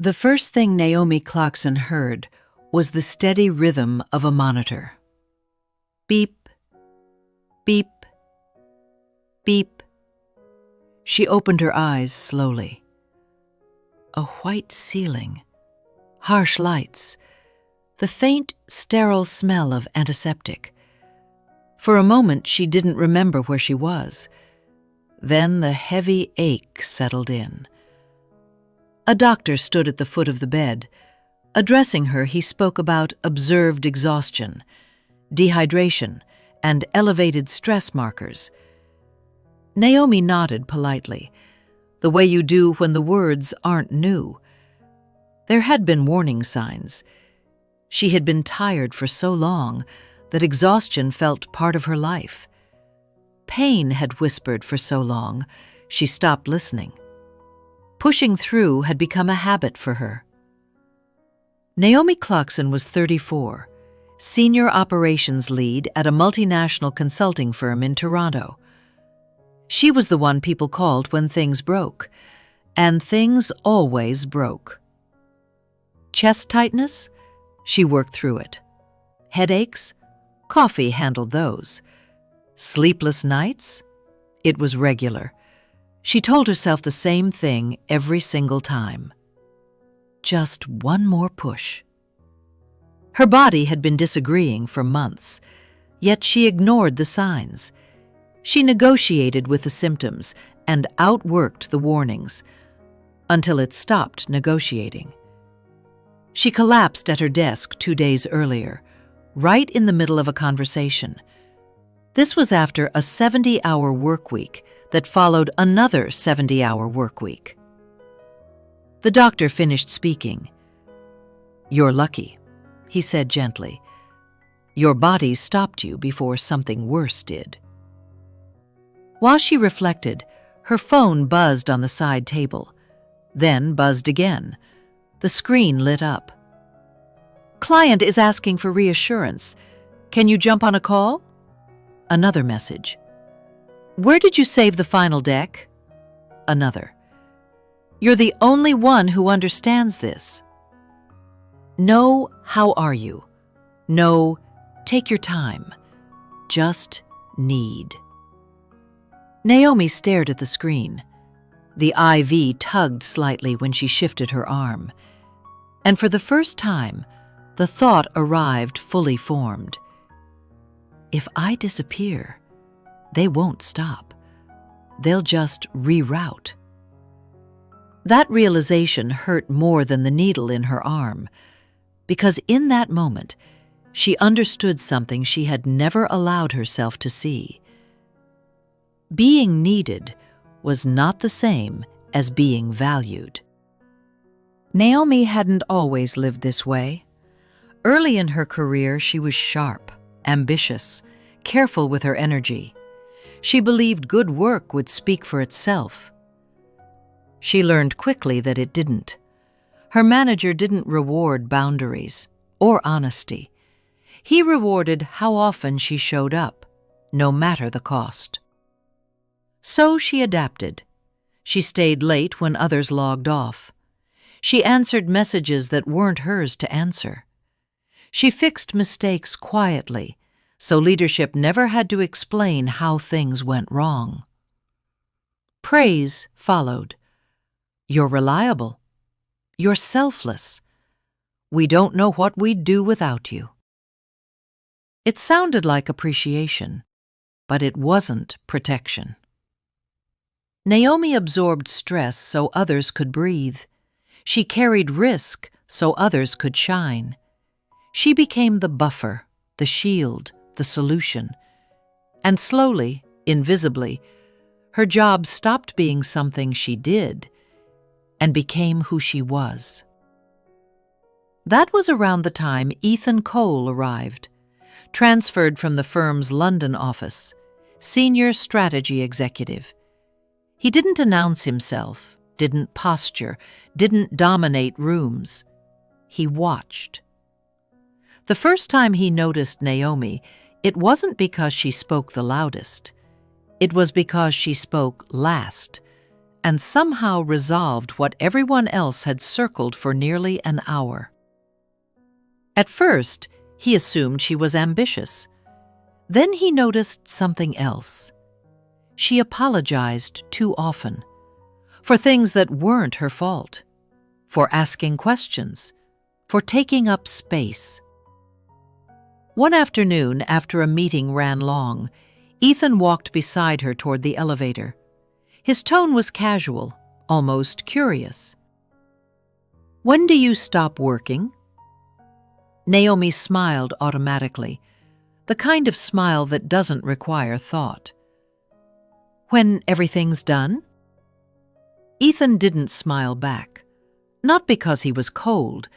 The first thing Naomi Clarkson heard was the steady rhythm of a monitor. Beep, beep, beep. She opened her eyes slowly. A white ceiling, harsh lights, the faint, sterile smell of antiseptic. For a moment, she didn't remember where she was. Then the heavy ache settled in. A doctor stood at the foot of the bed. Addressing her, he spoke about observed exhaustion, dehydration, and elevated stress markers. Naomi nodded politely, the way you do when the words aren't new. There had been warning signs. She had been tired for so long that exhaustion felt part of her life. Pain had whispered for so long, she stopped listening. Pushing through had become a habit for her. Naomi Clarkson was 34, senior operations lead at a multinational consulting firm in Toronto. She was the one people called when things broke, and things always broke. Chest tightness? She worked through it. Headaches? Coffee handled those. Sleepless nights? It was regular. She told herself the same thing every single time. Just one more push. Her body had been disagreeing for months, yet she ignored the signs. She negotiated with the symptoms and outworked the warnings until it stopped negotiating. She collapsed at her desk 2 days earlier, right in the middle of a conversation. This was after a 70-hour work week that followed another 70-hour work week. The doctor finished speaking. "You're lucky," he said gently. "Your body stopped you before something worse did." While she reflected, her phone buzzed on the side table, then buzzed again. The screen lit up. "Client is asking for reassurance. Can you jump on a call?" Another message. "Where did you save the final deck?" Another. "You're the only one who understands this." No, how are you? No, take your time. Just need. Naomi stared at the screen. The IV tugged slightly when she shifted her arm. And for the first time, the thought arrived fully formed. If I disappear, they won't stop. They'll just reroute. That realization hurt more than the needle in her arm, because in that moment, she understood something she had never allowed herself to see. Being needed was not the same as being valued. Naomi hadn't always lived this way. Early in her career, she was sharp, ambitious, careful with her energy. She believed good work would speak for itself. She learned quickly that it didn't. Her manager didn't reward boundaries or honesty. He rewarded how often she showed up, no matter the cost. So she adapted. She stayed late when others logged off. She answered messages that weren't hers to answer. She fixed mistakes quietly, so leadership never had to explain how things went wrong. Praise followed. You're reliable. You're selfless. We don't know what we'd do without you. It sounded like appreciation, but it wasn't protection. Naomi absorbed stress so others could breathe. She carried risk so others could shine. She became the buffer, the shield, the solution. And slowly, invisibly, her job stopped being something she did and became who she was. That was around the time Ethan Cole arrived, transferred from the firm's London office, senior strategy executive. He didn't announce himself, didn't posture, didn't dominate rooms. He watched. The first time he noticed Naomi, it wasn't because she spoke the loudest. It was because she spoke last, and somehow resolved what everyone else had circled for nearly an hour. At first, he assumed she was ambitious. Then he noticed something else. She apologized too often, for things that weren't her fault, for asking questions, for taking up space. One afternoon, after a meeting ran long, Ethan walked beside her toward the elevator. His tone was casual, almost curious. "When do you stop working?" Naomi smiled automatically, the kind of smile that doesn't require thought. "When everything's done?" Ethan didn't smile back, not because he was cold,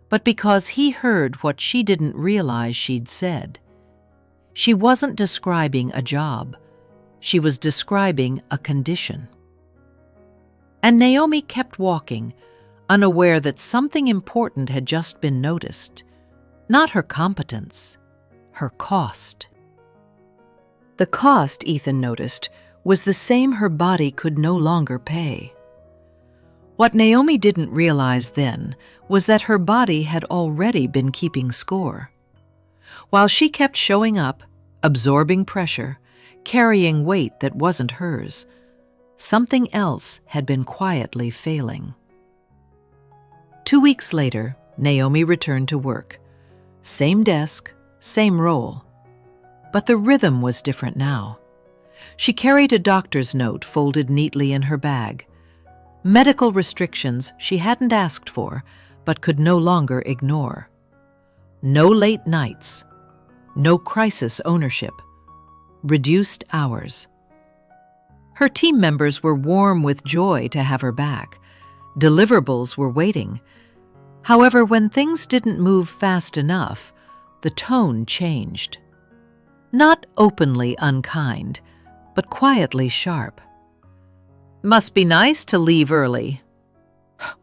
but because he heard what she didn't realize she'd said. She wasn't describing a job. She was describing a condition. And Naomi kept walking, unaware that something important had just been noticed. Not her competence, her cost. The cost, Ethan noticed, was the same her body could no longer pay. What Naomi didn't realize then was that her body had already been keeping score. While she kept showing up, absorbing pressure, carrying weight that wasn't hers, something else had been quietly failing. 2 weeks later, Naomi returned to work. Same desk, same role. But the rhythm was different now. She carried a doctor's note folded neatly in her bag. Medical restrictions she hadn't asked for, but could no longer ignore. No late nights. No crisis ownership. Reduced hours. Her team members were warm with joy to have her back. Deliverables were waiting. However, when things didn't move fast enough, the tone changed. Not openly unkind, but quietly sharp. "Must be nice to leave early.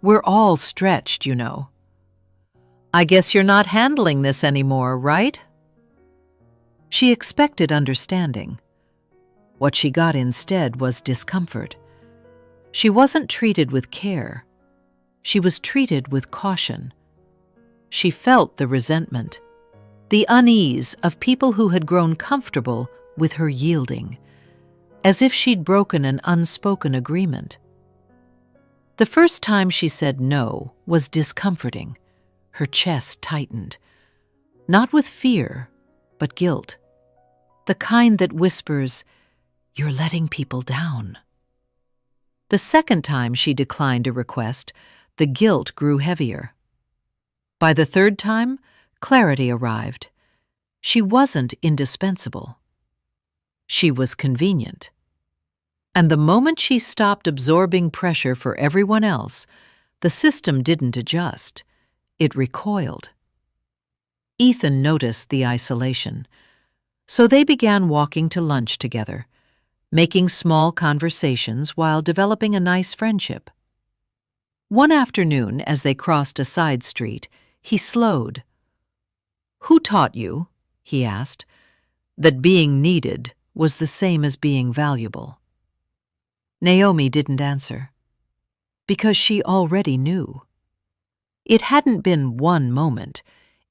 We're all stretched, you know. I guess you're not handling this anymore, right?" She expected understanding. What she got instead was discomfort. She wasn't treated with care. She was treated with caution. She felt the resentment, the unease of people who had grown comfortable with her yielding, as if she'd broken an unspoken agreement. The first time she said no was discomforting. Her chest tightened, not with fear, but guilt. The kind that whispers, "You're letting people down." The second time she declined a request, the guilt grew heavier. By the third time, clarity arrived. She wasn't indispensable. She was convenient. And the moment she stopped absorbing pressure for everyone else, the system didn't adjust. It recoiled. Ethan noticed the isolation. So they began walking to lunch together, making small conversations while developing a nice friendship. One afternoon, as they crossed a side street, he slowed. "Who taught you," he asked, "that being needed was the same as being valuable?" Naomi didn't answer, because she already knew. It hadn't been one moment.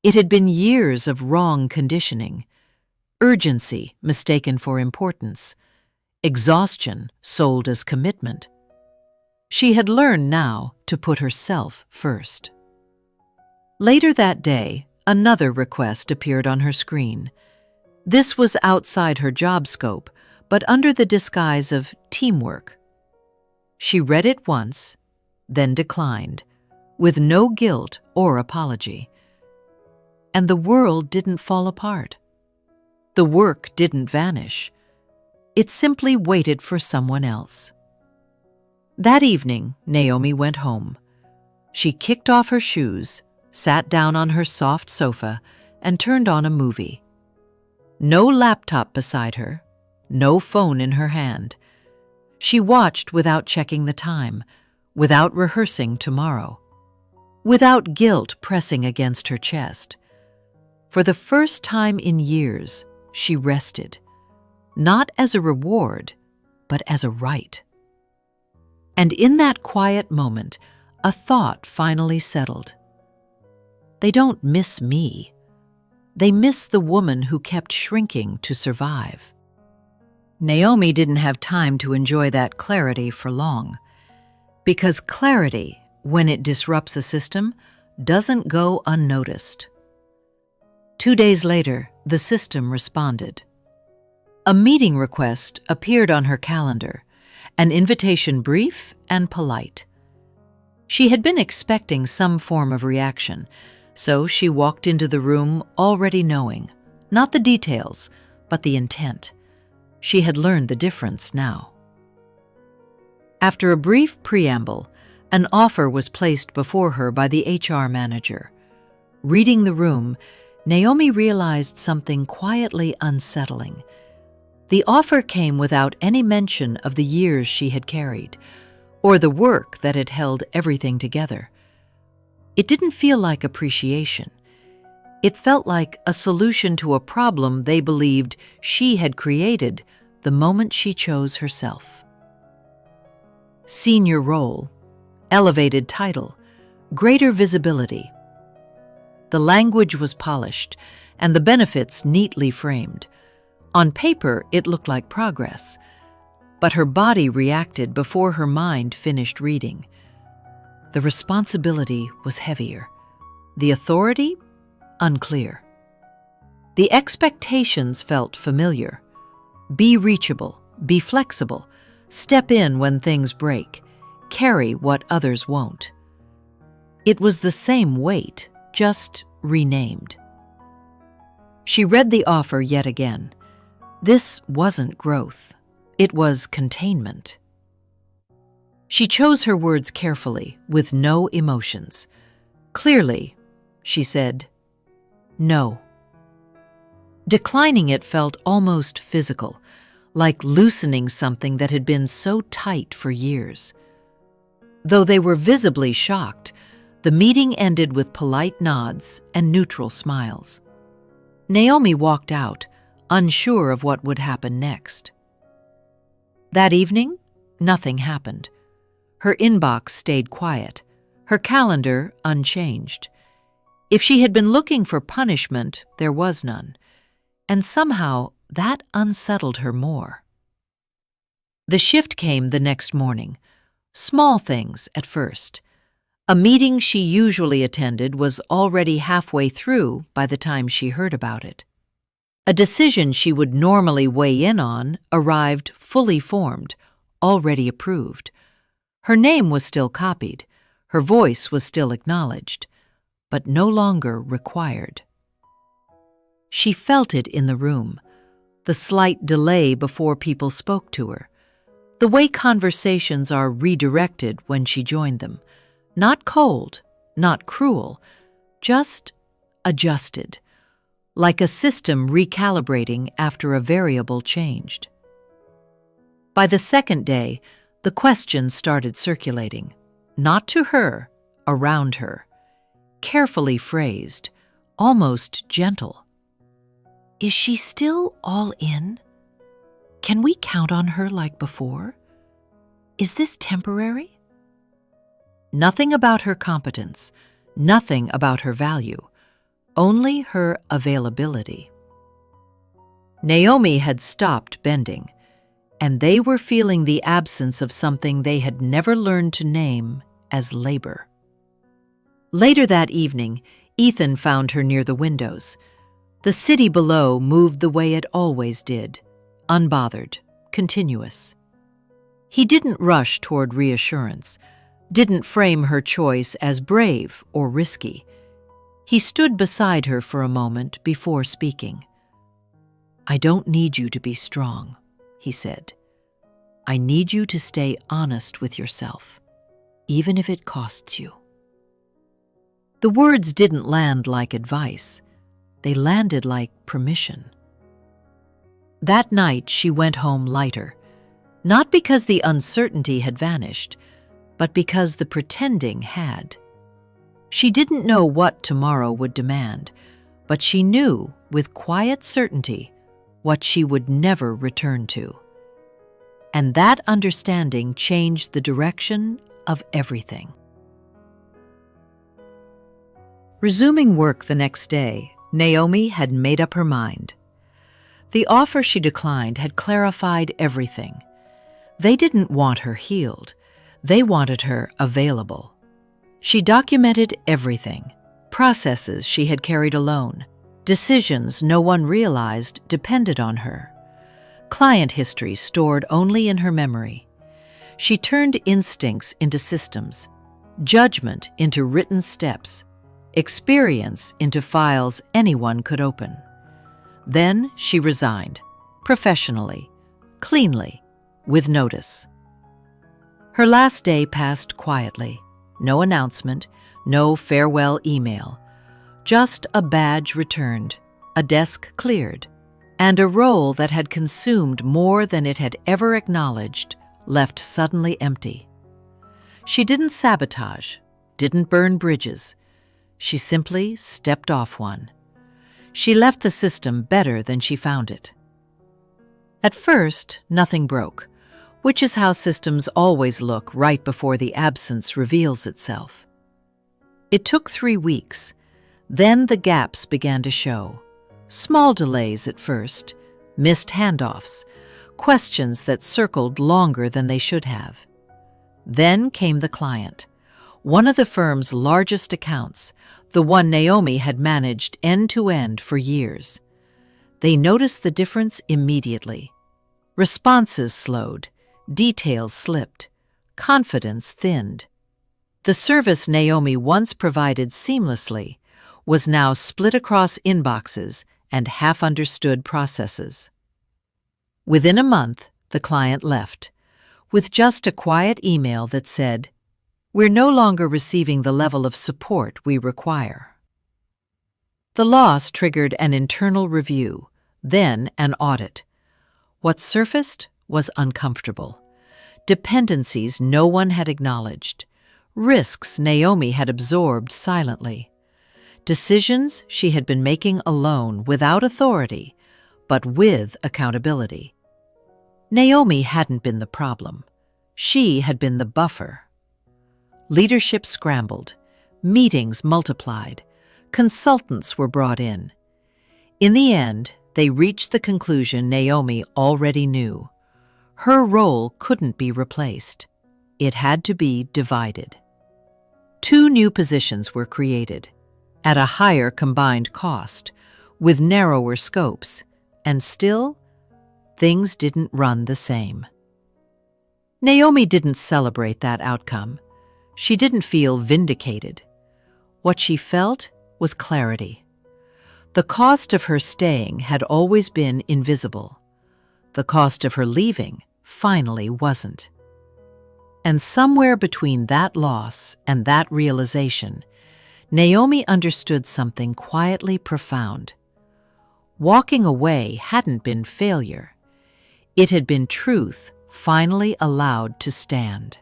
It had been years of wrong conditioning. Urgency mistaken for importance. Exhaustion sold as commitment. She had learned now to put herself first. Later that day, another request appeared on her screen. This was outside her job scope, but under the disguise of teamwork. She read it once, then declined, with no guilt or apology. And the world didn't fall apart. The work didn't vanish. It simply waited for someone else. That evening, Naomi went home. She kicked off her shoes, sat down on her soft sofa, and turned on a movie. No laptop beside her, no phone in her hand. She watched without checking the time, without rehearsing tomorrow, without guilt pressing against her chest. For the first time in years, she rested, not as a reward, but as a right. And in that quiet moment, a thought finally settled. They don't miss me. They miss the woman who kept shrinking to survive. Naomi didn't have time to enjoy that clarity for long, because clarity, when it disrupts a system, doesn't go unnoticed. 2 days later, the system responded. A meeting request appeared on her calendar, an invitation brief and polite. She had been expecting some form of reaction, so she walked into the room already knowing, not the details, but the intent. She had learned the difference now. After a brief preamble, an offer was placed before her by the HR manager. Reading the room, Naomi realized something quietly unsettling. The offer came without any mention of the years she had carried, or the work that had held everything together. It didn't feel like appreciation. It felt like a solution to a problem they believed she had created the moment she chose herself. Senior role, elevated title, greater visibility. The language was polished, and the benefits neatly framed. On paper, it looked like progress, but her body reacted before her mind finished reading. The responsibility was heavier. The authority, unclear. The expectations felt familiar. Be reachable, be flexible, step in when things break, carry what others won't. It was the same weight, just renamed. She read the offer yet again. This wasn't growth. It was containment. She chose her words carefully, with no emotions. Clearly, she said, "No." Declining it felt almost physical, like loosening something that had been so tight for years. Though they were visibly shocked, the meeting ended with polite nods and neutral smiles. Naomi walked out, unsure of what would happen next. That evening, nothing happened. Her inbox stayed quiet, her calendar unchanged. If she had been looking for punishment, there was none, and somehow that unsettled her more. The shift came the next morning. Small things at first. A meeting she usually attended was already halfway through by the time she heard about it. A decision she would normally weigh in on arrived fully formed, already approved. Her name was still copied, her voice was still acknowledged, but no longer required. She felt it in the room, the slight delay before people spoke to her, the way conversations are redirected when she joined them. Not cold, not cruel, just adjusted, like a system recalibrating after a variable changed. By the second day, the questions started circulating, not to her, around her, carefully phrased, almost gentle. Is she still all in? Can we count on her like before? Is this temporary? Nothing about her competence, nothing about her value, only her availability. Naomi had stopped bending, and they were feeling the absence of something they had never learned to name as labor. Later that evening, Ethan found her near the windows. The city below moved the way it always did, unbothered, continuous. He didn't rush toward reassurance, didn't frame her choice as brave or risky. He stood beside her for a moment before speaking. "I don't need you to be strong," he said. "I need you to stay honest with yourself, even if it costs you." The words didn't land like advice. They landed like permission. That night, she went home lighter, not because the uncertainty had vanished, but because the pretending had. She didn't know what tomorrow would demand, but she knew, with quiet certainty, what she would never return to. And that understanding changed the direction of everything. Resuming work the next day, Naomi had made up her mind. The offer she declined had clarified everything. They didn't want her healed. They wanted her available. She documented everything: processes she had carried alone, decisions no one realized depended on her, client history stored only in her memory. She turned instincts into systems, judgment into written steps, experience into files anyone could open. Then she resigned, professionally, cleanly, with notice. Her last day passed quietly. No announcement, no farewell email. Just a badge returned, a desk cleared, and a role that had consumed more than it had ever acknowledged left suddenly empty. She didn't sabotage, didn't burn bridges. She simply stepped off one. She left the system better than she found it. At first, nothing broke, which is how systems always look right before the absence reveals itself. It took 3 weeks. Then the gaps began to show. Small delays at first, missed handoffs, questions that circled longer than they should have. Then came the client, one of the firm's largest accounts, the one Naomi had managed end-to-end for years. They noticed the difference immediately. Responses slowed, details slipped, confidence thinned. The service Naomi once provided seamlessly was now split across inboxes and half-understood processes. Within a month, the client left, with just a quiet email that said, "We're no longer receiving the level of support we require." The loss triggered an internal review, then an audit. What surfaced was uncomfortable. Dependencies no one had acknowledged. Risks Naomi had absorbed silently. Decisions she had been making alone without authority, but with accountability. Naomi hadn't been the problem. She had been the buffer. Leadership scrambled. Meetings multiplied. Consultants were brought in. In the end, they reached the conclusion Naomi already knew. Her role couldn't be replaced. It had to be divided. 2 new positions were created, at a higher combined cost, with narrower scopes, and still, things didn't run the same. Naomi didn't celebrate that outcome. She didn't feel vindicated. What she felt was clarity. The cost of her staying had always been invisible. The cost of her leaving finally wasn't. And somewhere between that loss and that realization, Naomi understood something quietly profound. Walking away hadn't been failure. It had been truth finally allowed to stand.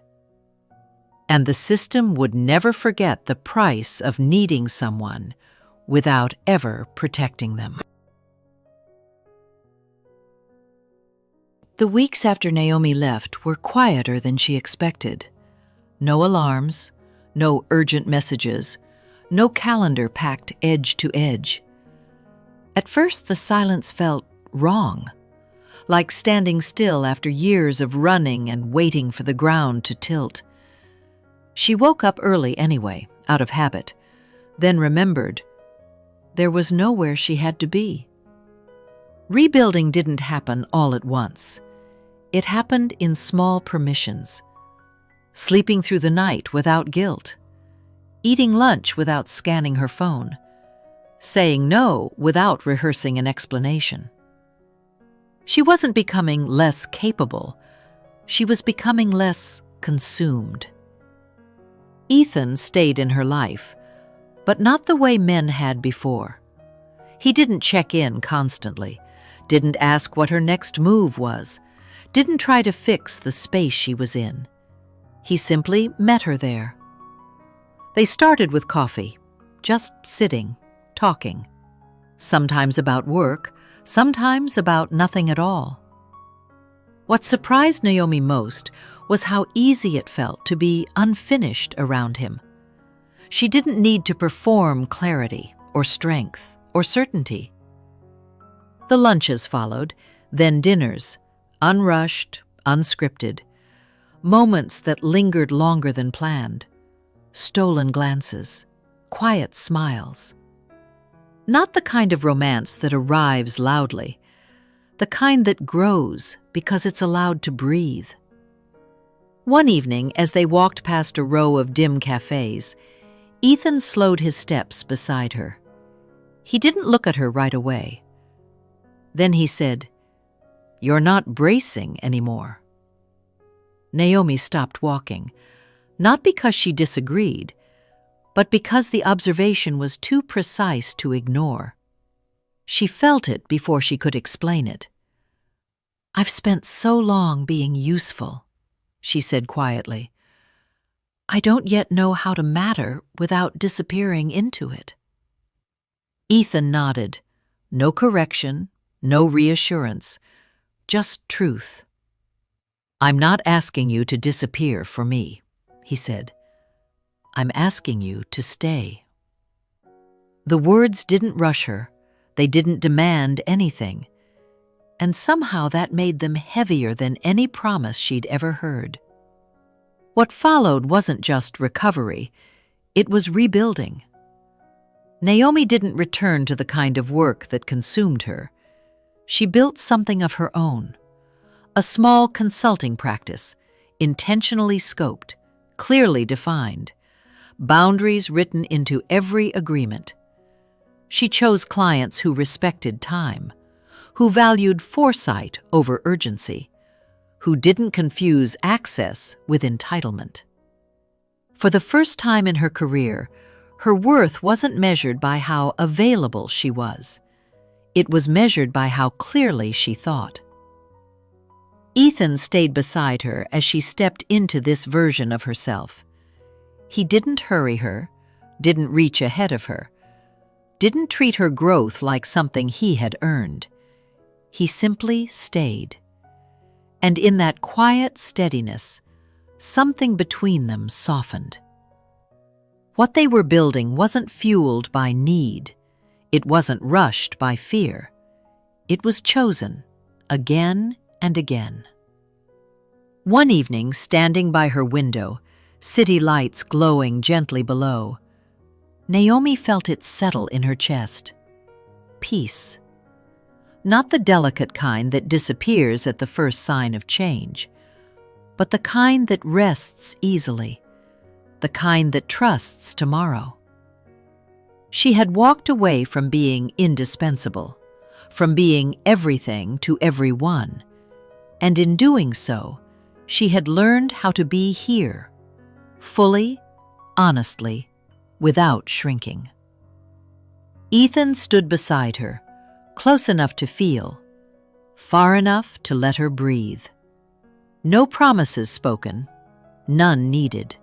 And the system would never forget the price of needing someone without ever protecting them. The weeks after Naomi left were quieter than she expected. No alarms, no urgent messages, no calendar packed edge to edge. At first, the silence felt wrong, like standing still after years of running and waiting for the ground to tilt. She woke up early anyway, out of habit, then remembered there was nowhere she had to be. Rebuilding didn't happen all at once. It happened in small permissions. Sleeping through the night without guilt. Eating lunch without scanning her phone. Saying no without rehearsing an explanation. She wasn't becoming less capable. She was becoming less consumed. Ethan stayed in her life, but not the way men had before. He didn't check in constantly, didn't ask what her next move was, didn't try to fix the space she was in. He simply met her there. They started with coffee, just sitting, talking. Sometimes about work, sometimes about nothing at all. What surprised Naomi most was how easy it felt to be unfinished around him. She didn't need to perform clarity or strength or certainty. The lunches followed, then dinners, unrushed, unscripted, moments that lingered longer than planned, stolen glances, quiet smiles. Not the kind of romance that arrives loudly, the kind that grows because it's allowed to breathe. One evening, as they walked past a row of dim cafes, Ethan slowed his steps beside her. He didn't look at her right away. Then he said, "You're not bracing anymore." Naomi stopped walking, not because she disagreed, but because the observation was too precise to ignore. She felt it before she could explain it. "I've spent so long being useful," she said quietly. "I don't yet know how to matter without disappearing into it." Ethan nodded. No correction, no reassurance, just truth. "I'm not asking you to disappear for me," he said. "I'm asking you to stay." The words didn't rush her. They didn't demand anything. And somehow that made them heavier than any promise she'd ever heard. What followed wasn't just recovery, it was rebuilding. Naomi didn't return to the kind of work that consumed her. She built something of her own, a small consulting practice, intentionally scoped, clearly defined, boundaries written into every agreement. She chose clients who respected time, who valued foresight over urgency, who didn't confuse access with entitlement. For the first time in her career, her worth wasn't measured by how available she was. It was measured by how clearly she thought. Ethan stayed beside her as she stepped into this version of herself. He didn't hurry her, didn't reach ahead of her, didn't treat her growth like something he had earned. He simply stayed. And in that quiet steadiness, something between them softened. What they were building wasn't fueled by need. It wasn't rushed by fear. It was chosen, again and again. One evening, standing by her window, city lights glowing gently below, Naomi felt it settle in her chest. Peace. Not the delicate kind that disappears at the first sign of change, but the kind that rests easily, the kind that trusts tomorrow. She had walked away from being indispensable, from being everything to everyone, and in doing so, she had learned how to be here, fully, honestly, without shrinking. Ethan stood beside her, close enough to feel, far enough to let her breathe. No promises spoken, none needed.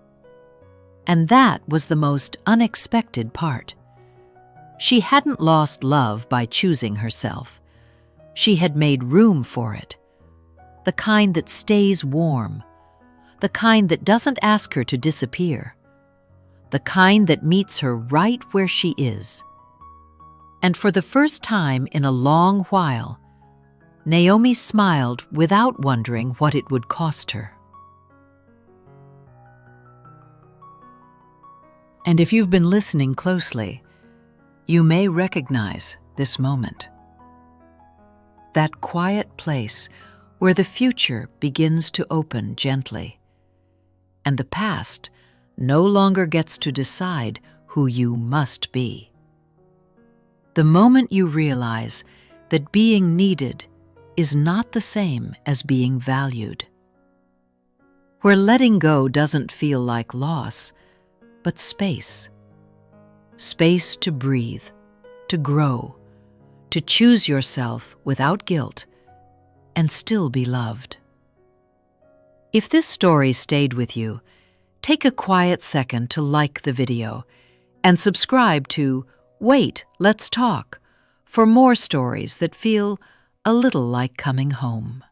And that was the most unexpected part. She hadn't lost love by choosing herself. She had made room for it. The kind that stays warm, the kind that doesn't ask her to disappear, the kind that meets her right where she is. And for the first time in a long while, Naomi smiled without wondering what it would cost her. And if you've been listening closely, you may recognize this moment. That quiet place where the future begins to open gently, and the past no longer gets to decide who you must be. The moment you realize that being needed is not the same as being valued. Where letting go doesn't feel like loss, but space. Space to breathe, to grow, to choose yourself without guilt, and still be loved. If this story stayed with you, take a quiet second to like the video and subscribe to Wait, Let's Talk for more stories that feel a little like coming home.